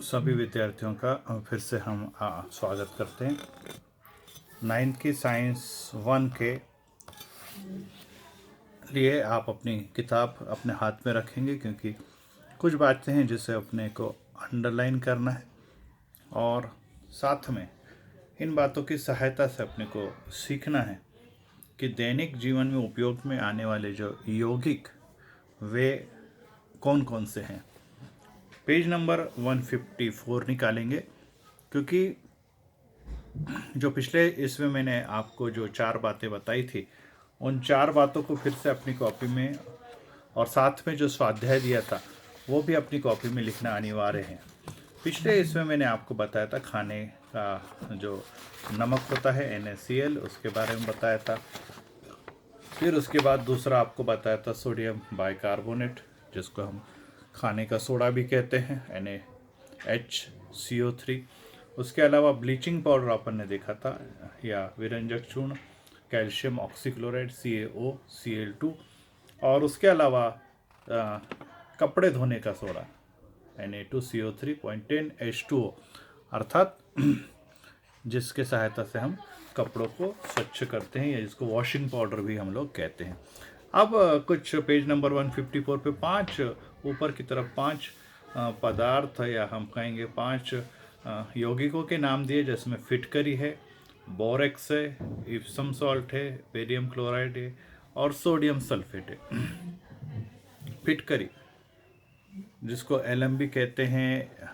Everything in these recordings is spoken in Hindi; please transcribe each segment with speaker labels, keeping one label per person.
Speaker 1: सभी विद्यार्थियों का फिर से हम स्वागत करते हैं। 9th की साइंस 1 के लिए आप अपनी किताब अपने हाथ में रखेंगे, क्योंकि कुछ बातें हैं जिसे अपने को अंडरलाइन करना है और साथ में इन बातों की सहायता से अपने को सीखना है कि दैनिक जीवन में उपयोग में आने वाले जो यौगिक वे कौन कौन से हैं। पेज नंबर 154 निकालेंगे, क्योंकि जो पिछले इसमें मैंने आपको जो 4 बातें बताई थी, उन 4 बातों को फिर से अपनी कॉपी में और साथ में जो स्वाध्याय दिया था वो भी अपनी कॉपी में लिखना अनिवार्य है। पिछले इसमें मैंने आपको बताया था खाने का जो नमक होता है NaCl, उसके बारे में बताया था। फिर उसके बाद दूसरा आपको बताया था सोडियम बाइकार्बोनेट, जिसको हम खाने का सोडा भी कहते हैं, NaHCO3। उसके अलावा ब्लीचिंग पाउडर अपन ने देखा था, या विरंजक चूर्ण, कैल्शियम ऑक्सीक्लोराइड CaOCl2। और उसके अलावा कपड़े धोने का सोडा Na2CO3.10H2O, अर्थात जिसके सहायता से हम कपड़ों को स्वच्छ करते हैं, या जिसको वॉशिंग पाउडर भी हम लोग कहते हैं। अब कुछ पेज नंबर 154 पे 5 ऊपर की तरफ 5 पदार्थ, या हम कहेंगे 5 यौगिकों के नाम दिए, जिसमें फिटकरी है, बोरेक्स है, इप्सम सॉल्ट है, बेरियम क्लोराइड है और सोडियम सल्फेट है। फिटकरी, जिसको एलम भी कहते हैं,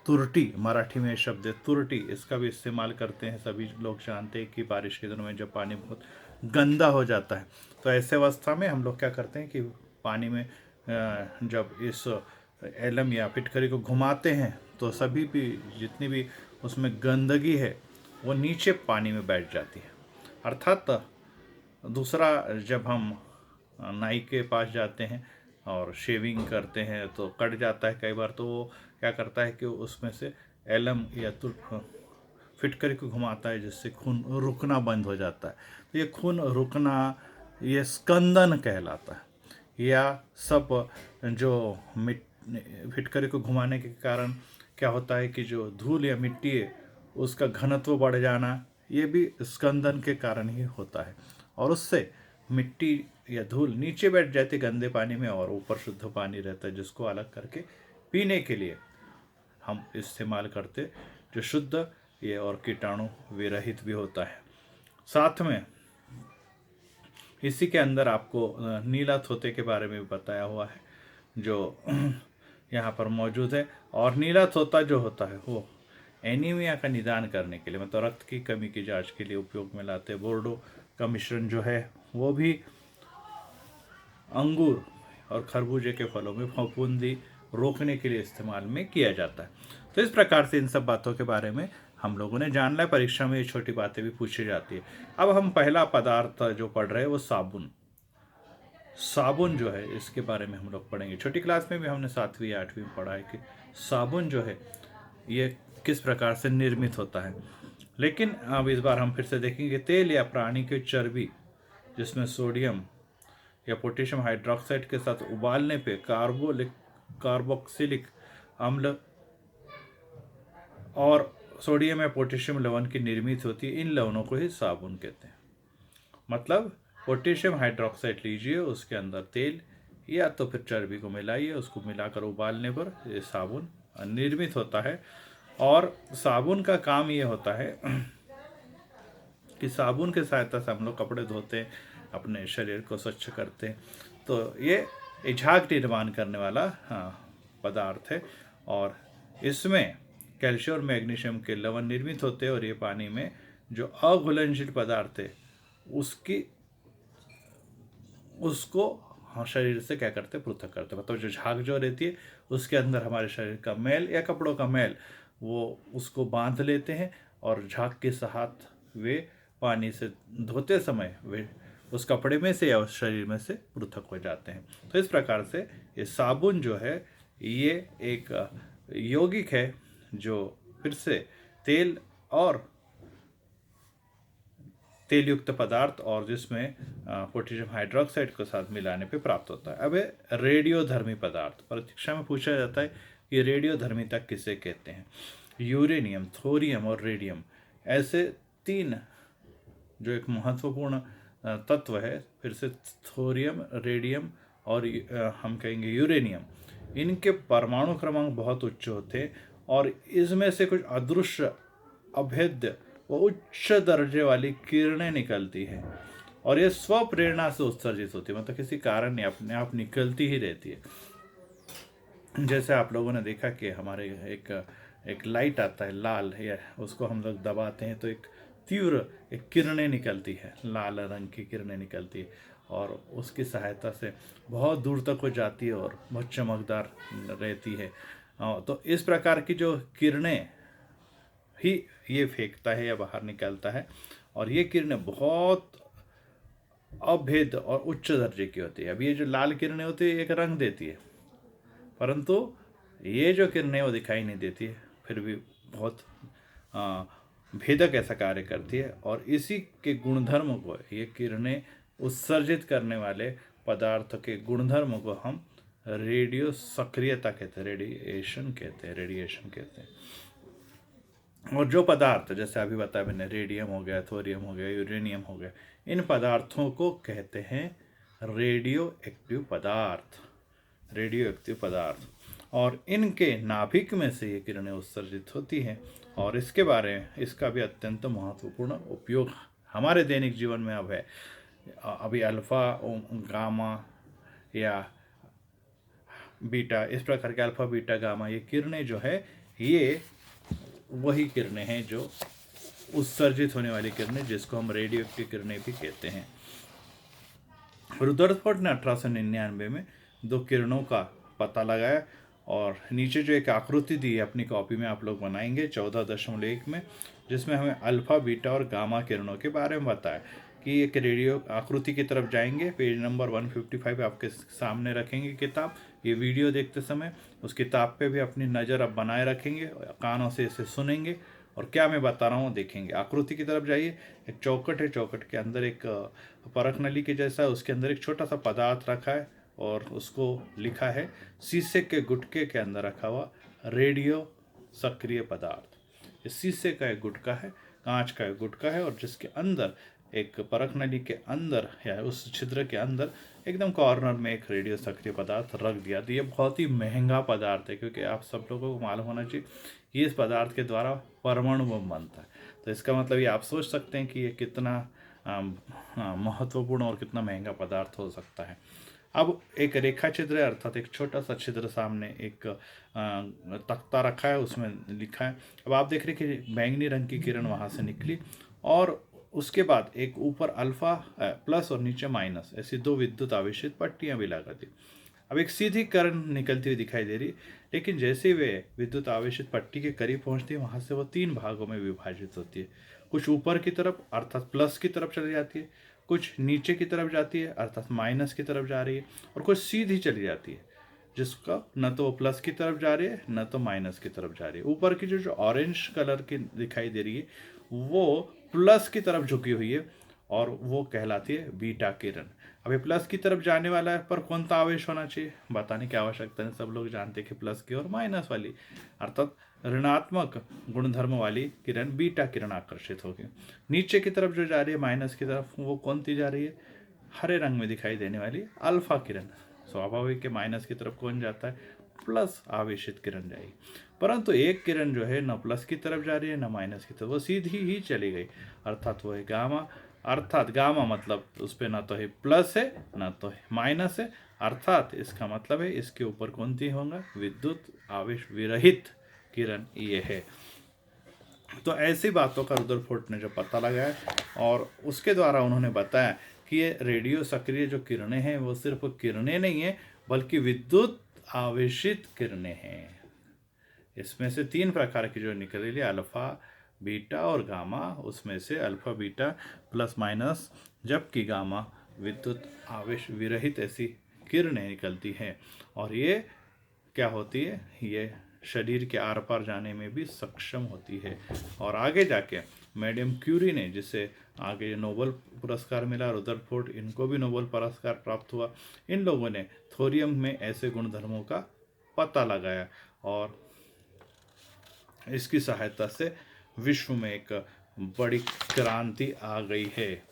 Speaker 1: तुरटी, मराठी में शब्द है तुरटी, इसका भी इस्तेमाल करते हैं। सभी लोग जानते हैं कि बारिश के दिनों में जब पानी बहुत गंदा हो जाता है, तो ऐसे अवस्था में हम लोग क्या करते हैं कि पानी में जब इस एलम या फिटकरी को घुमाते हैं, तो सभी भी जितनी भी उसमें गंदगी है वो नीचे पानी में बैठ जाती है। अर्थात दूसरा, जब हम नाई के पास जाते हैं और शेविंग करते हैं तो कट जाता है कई बार, तो वो क्या करता है कि उसमें से एलम या फिटकरी को घुमाता है, जिससे खून रुकना बंद हो जाता है। तो ये खून रुकना ये स्कंदन कहलाता है। या सब जो फिटकरी को घुमाने के कारण क्या होता है कि जो धूल या मिट्टी है उसका घनत्व बढ़ जाना, ये भी स्कंदन के कारण ही होता है। और उससे मिट्टी या धूल नीचे बैठ जाती गंदे पानी में, और ऊपर शुद्ध पानी रहता है, जिसको अलग करके पीने के लिए हम इस्तेमाल करते, जो शुद्ध ये और कीटाणु विरहित भी होता है। साथ में इसी के अंदर आपको नीला थोते के बारे में भी बताया हुआ है, जो यहाँ पर मौजूद है। और नीला थोता जो होता है वो एनीमिया का निदान करने के लिए, मतलब रक्त की कमी की जांच के लिए उपयोग में लाते हैं। बोर्डो का मिश्रण जो है वो भी अंगूर और खरबूजे के फलों में फफूंदी रोकने के लिए इस्तेमाल में किया जाता है। तो इस प्रकार से इन सब बातों के बारे में हम लोगों ने जान लिया। परीक्षा में ये छोटी बातें भी पूछी जाती है। अब हम पहला पदार्थ जो पढ़ रहे हैं वो साबुन। साबुन जो है इसके बारे में हम लोग पढ़ेंगे। छोटी क्लास में भी हमने 7वीं या 8वीं में पढ़ा है कि साबुन जो है ये किस प्रकार से निर्मित होता है। लेकिन अब इस बार हम फिर से देखेंगे तेल या प्राणी की चर्बी, जिसमें सोडियम या पोटेशियम हाइड्रोक्साइड के साथ उबालने पे कार्बोक्सिलिक अम्ल और सोडियम या पोटेशियम लवण की निर्मित होती है। इन लवणों को ही साबुन कहते हैं। मतलब पोटेशियम हाइड्रोक्साइड लीजिए, उसके अंदर तेल या तो फिर चर्बी को मिलाइए, उसको मिलाकर उबालने पर ये साबुन निर्मित होता है। और साबुन का काम ये होता है कि साबुन के सहायता से हम लोग कपड़े धोते हैं, अपने शरीर को स्वच्छ करते हैं। तो ये झाग निर्माण करने वाला पदार्थ है। और इसमें कैल्शियम और मैग्नीशियम के लवण निर्मित होते हैं, और ये पानी में जो अघुलनशील पदार्थ है उसको शरीर से क्या करते, पृथक करते। मतलब जो झाग जो रहती है उसके अंदर हमारे शरीर का मैल या कपड़ों का मैल, वो उसको बांध लेते हैं, और झाग के साथ वे पानी से धोते समय वे उस कपड़े में से या उस शरीर में से पृथक हो जाते हैं। तो इस प्रकार से ये साबुन जो है ये एक यौगिक है, जो फिर से तेल और तेल युक्त पदार्थ और जिसमें पोटेशियम हाइड्रोक्साइड के साथ मिलाने पे प्राप्त होता है। अब रेडियोधर्मी पदार्थ, परीक्षा में पूछा जाता है कि रेडियोधर्मिता किसे कहते हैं। यूरेनियम, थोरियम और रेडियम, ऐसे तीन जो एक महत्वपूर्ण तत्व है, फिर से थोरियम, रेडियम और हम कहेंगे यूरेनियम, इनके परमाणु क्रमांक बहुत उच्च होते हैं और इसमें से कुछ अदृश्य, अभेद्य व उच्च दर्जे वाली किरणें निकलती है और ये स्वप्रेरणा से उत्सर्जित होती है, मतलब किसी कारण नहीं, अपने आप निकलती ही रहती है। जैसे आप लोगों ने देखा कि हमारे एक लाइट आता है लाल, या उसको हम लोग दबाते हैं तो एक तीव्र एक किरणें निकलती है, लाल रंग की किरणें निकलती है और उसकी सहायता से बहुत दूर तक हो जाती है और बहुत चमकदार रहती है। तो इस प्रकार की जो किरणें ही ये फेंकता है या बाहर निकलता है, और ये किरणें बहुत अभेद और उच्च दर्जे की होती है। अब ये जो लाल किरणें होती है एक रंग देती है, परंतु ये जो किरणें वो दिखाई नहीं देती है, फिर भी बहुत भेदक ऐसा कार्य करती है और इसी के गुणधर्म को, ये किरणें उत्सर्जित करने वाले पदार्थ के गुणधर्म को हम रेडियो सक्रियता कहते हैं, रेडिएशन कहते हैं। और जो पदार्थ, जैसे अभी बताया मैंने, रेडियम हो गया, थोरियम हो गया, यूरेनियम हो गया, इन पदार्थों को कहते हैं रेडियो एक्टिव पदार्थ। और इनके नाभिक में से ये किरणें उत्सर्जित होती हैं और इसके बारे में, इसका भी अत्यंत महत्वपूर्ण उपयोग हमारे दैनिक जीवन में अब है। अभी अल्फा, गामा या बीटा, इस प्रकार के अल्फा, बीटा, गामा, ये किरणें जो है, ये वही किरणें हैं जो उत्सर्जित होने वाली किरणें, जिसको हम रेडियो एक्टिव किरणें भी कहते हैं। रुदरफोर्ड ने 1899 में दो किरणों का पता लगाया और नीचे जो एक आकृति दी है अपनी कॉपी में आप लोग बनाएंगे 14.1 में, जिसमें हमें अल्फा, बीटा और गामा किरणों के बारे में बताया कि एक रेडियो आकृति की तरफ जाएंगे। पेज नंबर 155 आपके सामने रखेंगे किताब, ये वीडियो देखते समय उस किताब पे भी अपनी नज़र अब बनाए रखेंगे, कानों से इसे सुनेंगे और क्या मैं बता रहा हूँ देखेंगे। आकृति की तरफ जाइए, एक चौकट है, चौकट के अंदर एक परख नली के जैसा है, उसके अंदर एक छोटा सा पदार्थ रखा है और उसको लिखा है शीशे के गुटके के अंदर रखा हुआ रेडियो सक्रिय पदार्थ। ये शीशे का एक गुटका है, कांच का एक गुटका है और जिसके अंदर एक परख नली के अंदर या उस छिद्र के अंदर एकदम कॉर्नर में एक रेडियो सक्रिय पदार्थ रख दिया। तो ये बहुत ही महंगा पदार्थ है, क्योंकि आप सब लोगों को मालूम होना चाहिए कि इस पदार्थ के द्वारा परमाणु बम बनता है। तो इसका मतलब ये आप सोच सकते हैं कि ये कितना महत्वपूर्ण और कितना महंगा पदार्थ हो सकता है। अब एक रेखा छिद्र है, अर्थात एक छोटा सा छिद्र, सामने एक तख्ता रखा है, उसमें लिखा है। अब आप देख रहे हैं कि बैंगनी रंग की किरण वहाँ से निकली और उसके बाद एक ऊपर अल्फा प्लस और नीचे माइनस, ऐसी दो विद्युत आवेशित पट्टियाँ भी लगा दी। अब एक सीधी किरण निकलती हुई दिखाई दे रही, लेकिन जैसे वे विद्युत आवेशित पट्टी के करीब पहुँचती है, वहाँ से वो तीन भागों में विभाजित होती है। कुछ ऊपर की तरफ अर्थात प्लस की तरफ चली जाती है, कुछ नीचे की तरफ जाती है अर्थात माइनस की तरफ जा रही है, और कुछ सीधी चली जाती है जिसका न तो प्लस की तरफ जा रही है न तो माइनस की तरफ जा रही है। ऊपर की जो ऑरेंज कलर की दिखाई दे रही है वो प्लस की तरफ झुकी हुई है और वो कहलाती है बीटा किरण। अभी प्लस की तरफ जाने वाला है, पर कौन सा आवेश होना चाहिए बताने की आवश्यकता नहीं, सब लोग जानते हैं कि प्लस की और माइनस वाली अर्थात ऋणात्मक गुणधर्म वाली किरण बीटा किरण आकर्षित होगी। नीचे की तरफ जो जा रही है माइनस की तरफ, वो कौन सी जा रही है, हरे रंग में दिखाई देने वाली अल्फा किरण। स्वाभाविक के माइनस की तरफ कौन जाता है, प्लस आवेशित किरण जाएगी। परंतु एक किरण जो है न प्लस की तरफ जा रही है न माइनस की तरफ, वो सीधी ही चली गई, अर्थात वो है गामा। अर्थात गामा मतलब उस पर ना तो है प्लस है ना तो है माइनस है, अर्थात इसका मतलब है इसके ऊपर कौन सी होगा, विद्युत आवेश विरहित किरण ये है। तो ऐसी बातों का रुदरफोर्ड ने जो पता लगाया और उसके द्वारा उन्होंने बताया कि ये रेडियो सक्रिय जो किरणें हैं वो सिर्फ किरणें नहीं है बल्कि विद्युत आवेशित किरणें हैं। इसमें से तीन प्रकार की जो निकल रही है, अल्फा, बीटा और गामा, उसमें से अल्फा, बीटा प्लस माइनस, जबकि गामा विद्युत आवेश विरहित ऐसी किरणें निकलती हैं और ये क्या होती है, ये शरीर के आर पार जाने में भी सक्षम होती है। और आगे जाके मैडम क्यूरी ने, जिसे आगे नोबेल पुरस्कार मिला, रुदरफोर्ड, इनको भी नोबेल पुरस्कार प्राप्त हुआ। इन लोगों ने थोरियम में ऐसे गुणधर्मों का पता लगाया और इसकी सहायता से विश्व में एक बड़ी क्रांति आ गई है।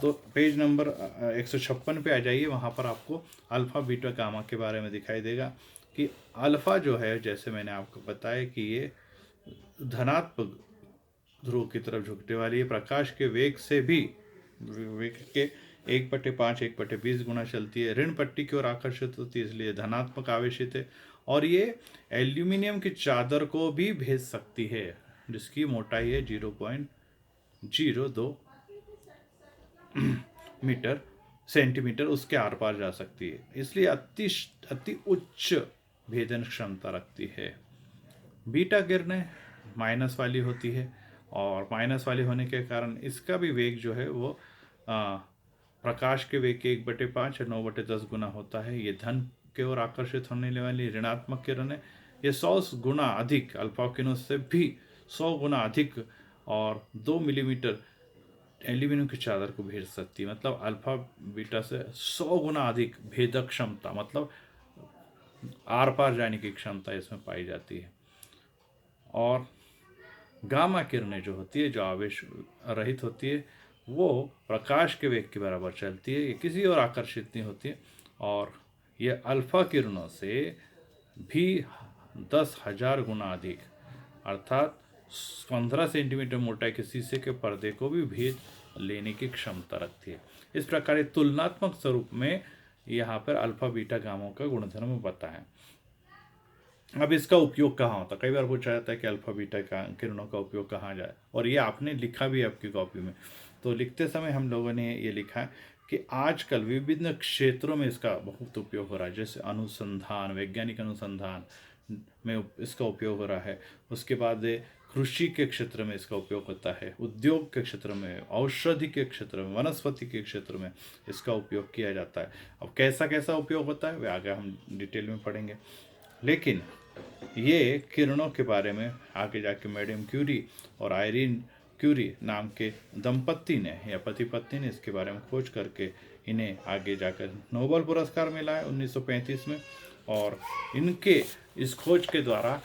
Speaker 1: तो पेज नंबर 156 पे आ जाइए, वहाँ पर आपको अल्फ़ा बीटा गामा के बारे में दिखाई देगा कि अल्फ़ा जो है, जैसे मैंने आपको बताया कि ये धनात्मक ध्रुव की तरफ झुकने वाली है, प्रकाश के वेग से भी वेग के 1/5 1/20 गुना चलती है, ऋण पट्टी की ओर आकर्षित होती है, इसलिए धनात्मक आवेशित है, और ये एल्यूमिनियम की चादर को भी भेज सकती है जिसकी मोटाई है 0.02 मीटर सेंटीमीटर, उसके आर पार जा सकती है, इसलिए अति उच्च भेदन क्षमता रखती है। बीटा किरणें माइनस वाली होती है और माइनस वाली होने के कारण इसका भी वेग जो है वो प्रकाश के वेग के 1/5 या 9/10 गुना होता है। ये धन की ओर आकर्षित होने वाली ऋणात्मक किरणें ये 100 गुना अधिक अल्फा किरणों से भी 100 गुना अधिक और 2 मिलीमीटर एल्यूमिनियम की चादर को भेज सकती है। मतलब अल्फा बीटा से 100 गुना अधिक भेदक क्षमता, मतलब आर पार जाने की क्षमता इसमें पाई जाती है। और गामा किरणें जो होती है, जो आवेश रहित होती है, वो प्रकाश के वेग के बराबर चलती है, ये किसी और आकर्षित नहीं होती है, और ये अल्फा किरणों से भी 10,000 गुना अधिक अर्थात 15 सेंटीमीटर मोटाई के शीशे के पर्दे को भी भेद लेने की क्षमता रखती है। इस प्रकार तुलनात्मक स्वरूप में यहाँ पर अल्फा बीटा गामा का गुणधर्म बताएं। अब इसका उपयोग कहाँ होता है? कई बार पूछा जाता है कि अल्फा बीटा का किरणों का उपयोग कहाँ जाए, और ये आपने लिखा भी आपकी कॉपी में। तो लिखते समय हम लोगों ने ये लिखा है कि आजकल विभिन्न क्षेत्रों में इसका बहुत उपयोग हो रहा है, जैसे अनुसंधान, वैज्ञानिक अनुसंधान में इसका उपयोग हो रहा है। उसके बाद कृषि के क्षेत्र में इसका उपयोग होता है, उद्योग के क्षेत्र में, औषधि के क्षेत्र में, वनस्पति के क्षेत्र में इसका उपयोग किया जाता है। अब कैसा कैसा उपयोग होता है वे आगे हम डिटेल में पढ़ेंगे, लेकिन ये किरणों के बारे में आगे जाके मैडम क्यूरी और आयरीन क्यूरी नाम के दंपत्ति ने या पति पत्नी ने इसके बारे में खोज करके इन्हें आगे जाकर नोबेल पुरस्कार मिला है 1935 में। और इनके इस खोज के द्वारा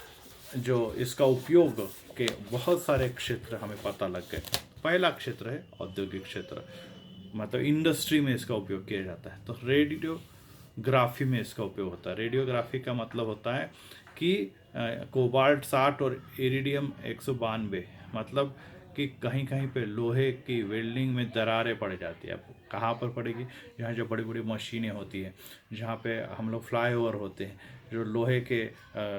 Speaker 1: जो इसका उपयोग के बहुत सारे क्षेत्र हमें पता लग गए। पहला क्षेत्र है औद्योगिक क्षेत्र, मतलब इंडस्ट्री में इसका उपयोग किया जाता है। तो रेडियोग्राफी में इसका उपयोग होता है। रेडियोग्राफी का मतलब होता है कि कोबाल्ट 60 और इरिडियम 192, मतलब कि कहीं कहीं पे लोहे की वेल्डिंग में दरारें पड़ जाती है। आपको कहाँ पर पड़ेगी? जहाँ जो बड़ी बड़ी मशीनें होती हैं, जहाँ पे हम लोग फ्लाईओवर होते हैं, जो लोहे के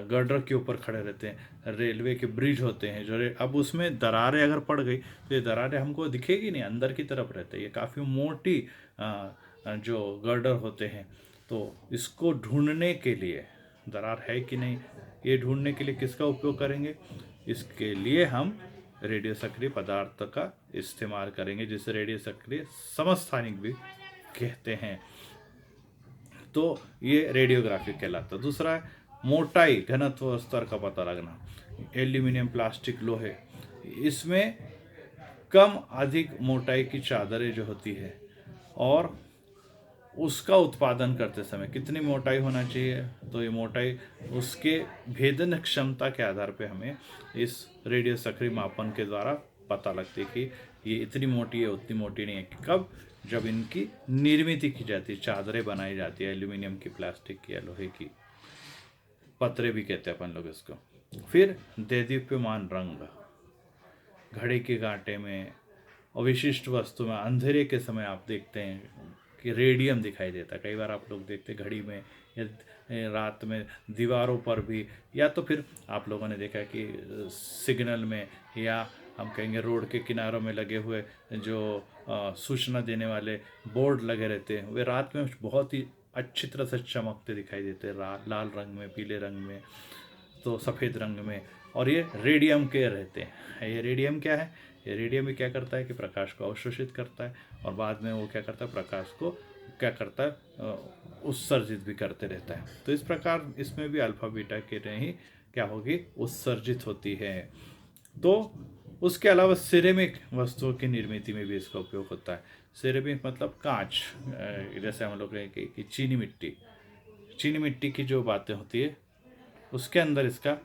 Speaker 1: गर्डर के ऊपर खड़े रहते हैं, रेलवे के ब्रिज होते हैं जो अब उसमें दरारें अगर पड़ गई तो ये दरारें हमको दिखेगी नहीं, अंदर की तरफ रहते हैं। ये काफ़ी मोटी जो गर्डर होते हैं, तो इसको ढूंढने के लिए दरार है कि नहीं, ये ढूंढने के लिए किसका उपयोग करेंगे? इसके लिए हम रेडियो सक्रिय पदार्थ का इस्तेमाल करेंगे, जिसे रेडियो सक्रिय समस्थानिक भी कहते हैं। तो ये रेडियोग्राफी कहलाता है। दूसरा है मोटाई, घनत्व और स्तर का पता लगना। एल्यूमिनियम, प्लास्टिक, लोहे, इसमें कम अधिक मोटाई की चादरें जो होती है, और उसका उत्पादन करते समय कितनी मोटाई होना चाहिए, तो ये मोटाई उसके भेदन क्षमता के आधार पे हमें इस रेडियो सक्रिय मापन के द्वारा पता लगती है कि ये इतनी मोटी है, उतनी मोटी नहीं है। कब? जब इनकी निर्मित की जाती है, चादरें बनाई जाती है एल्यूमिनियम की, प्लास्टिक की या लोहे की, पतरे भी कहते हैं अपन लोग इसको। फिर देदीप्यमान रंग, घड़ी के कांटे में और विशिष्ट वस्तु में अंधेरे के समय आप देखते हैं कि रेडियम दिखाई देता है। कई बार आप लोग देखते घड़ी में या रात में दीवारों पर भी, या तो फिर आप लोगों ने देखा कि सिग्नल में, या हम कहेंगे रोड के किनारों में लगे हुए जो सूचना देने वाले बोर्ड लगे रहते हैं, वे रात में बहुत ही अच्छी तरह से चमकते दिखाई देते हैं, लाल रंग में, पीले रंग में, तो सफ़ेद रंग में, और ये रेडियम के रहते हैं। ये रेडियम क्या है? ये रेडियम भी क्या करता है कि प्रकाश को अवशोषित करता है, और बाद में वो क्या करता है, प्रकाश को क्या करता है, उत्सर्जित भी करते रहता है। तो इस प्रकार इसमें भी अल्फा बीटा किरणें ही क्या होगी, उत्सर्जित होती है। तो उसके अलावा सिरेमिक वस्तुओं की निर्मित में भी इसका उपयोग होता है। सिरेमिक मतलब कांच, जैसे हम लोग कहें कि चीनी मिट्टी, चीनी मिट्टी की जो बातें होती है उसके अंदर इसका